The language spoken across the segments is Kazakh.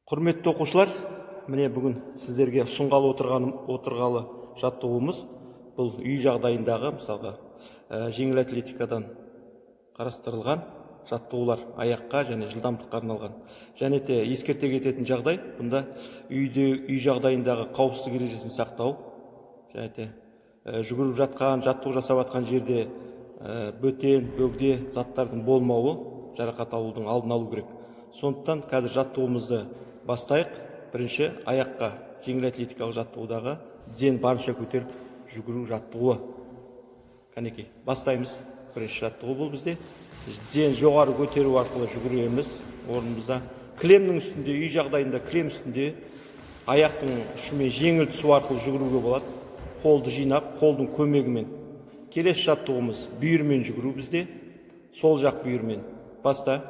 Құрметті оқушылар, міне бүгін сіздерге ұсынғалы отырғалы жаттығуымыз бұл үй жағдайындағы, мысалға, жеңіл атлетикадан қарастырылған жаттығулар аяққа және жылдамдыққа арналған. Және де ескерте кететін жағдай, бұнда үй жағдайындағы қауіпсіздік ережесін сақтау, және де жүгіріп жатқан, жаттығу жасап жатқан жерде бөтен, бөгде заттардың болмауы жарақат алудың алдын алу керек. Сондықтан қазір жаттығуымызды бастайық. Бірінші аяққа жеңіл атлетикалық жаттығудағы тізені барынша көтеріп жүгіру жаттығуы. Кәнекей, бастаймыз. Бірінші жаттығу бұл бізде. Тізені жоғары көтеру арқылы жүгіреміз орнымызда. Кілемнің үстінде, үй жағдайында кілем үстінде аяқтың ұшымен жеңіл түсу арқылы жүгіруге болады. Қолды жинап, қолдың көмегімен. Келесі жаттығуымыз бүйірмен жүгіру бізде. Сол жақ бүйірмен. Баста.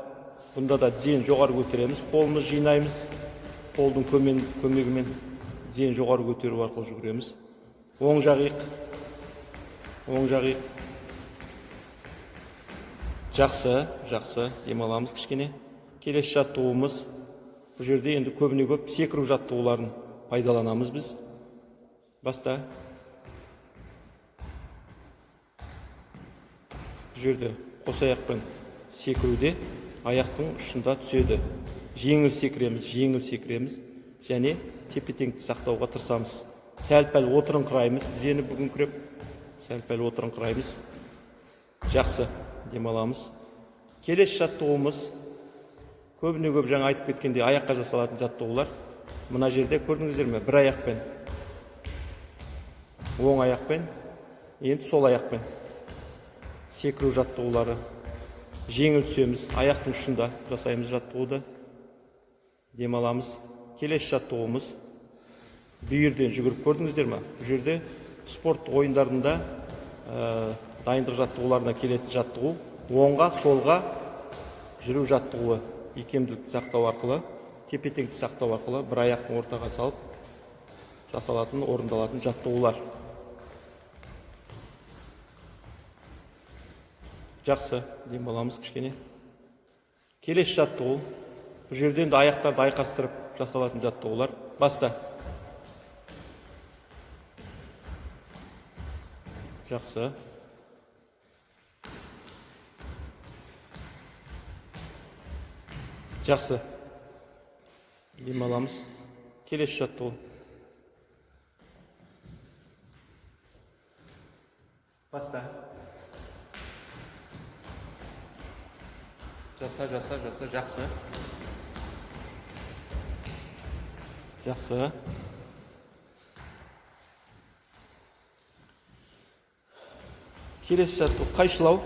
Бұнда да тізені жоғары көтереміз, қолымыз жинаймыз. Қолдың көмегімен тізені жоғары көтеру арқылы жүгіреміз. Оң жағиық. Оң жағиық. Жақсы. Демаламыз кішкене. Келесі жаттығуымыз. Бұл жерде енді көбіне көп секіру жаттығуларын пайдаланамыз біз. Баста. Бұл жерде қос аяқпен секіруде аяқтың ұшында түседі. Жеңіл секіреміз және тепе-теңдікті сақтауға тырысамыз. Сәл-пәл отырыңқыраймыз, тізені бүгіңкіреп, сәл-пәл отырыңқыраймыз. Жақсы, демаламыз. Келесі жаттығуымыз көбіне көп жаңа айтып кеткенде аяққа жасалатын жаттығулар. Мына жерде көрдіңіздер ме? Бір аяқпен, оң аяқпен, енді сол аяқпен секіру жаттығулары. Жеңіл түсеміз, аяқтың ұшында жасаймыз жаттығуды. Демаламыз. Келесі жаттығуымыз бүйірден жүгіріп көрдіңіздер ме? Бұл жерде спорт ойындарында дайындық жаттығуларына келетін жаттығу. Оңға, солға жүру жаттығуы. Икемділікті сақтау арқылы, тепе-теңдікті сақтау арқылы бір аяқтың ортаға салып жасалатын, орындалатын жаттығулар. Жақсы, демаламыз кішкене. Келесі жаттығу. Бұл жерден де аяқтарды айқастырып жасалатын жаттығулар. Баста. Жақсы. Жақсы. Демаламыз. Келесі жаттығу. Баста. Жаса, жақсы. Жақсы. Келесі жаттығу қайшылау.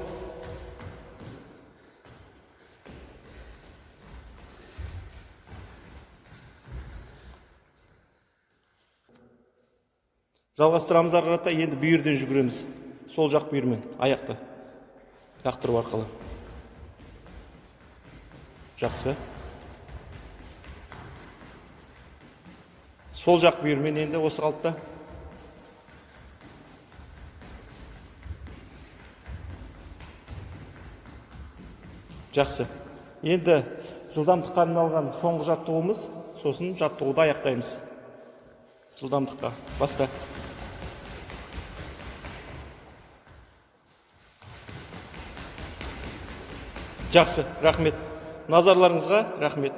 Жалғастырамыз ары қарата, енді бүйірден жүгіреміз. Сол жақ бүйірмен аяқты лақтыру арқылы. Жақсы. Сол жақ бүйірмен енді осы қалыпта. Жақсы. Енді жылдамдыққа арналған соңғы жаттығуымыз, сосын жаттығуды аяқтаймыз. Жылдамдыққа. Баста. Жақсы, рахмет. Назарларыңызға рахмет.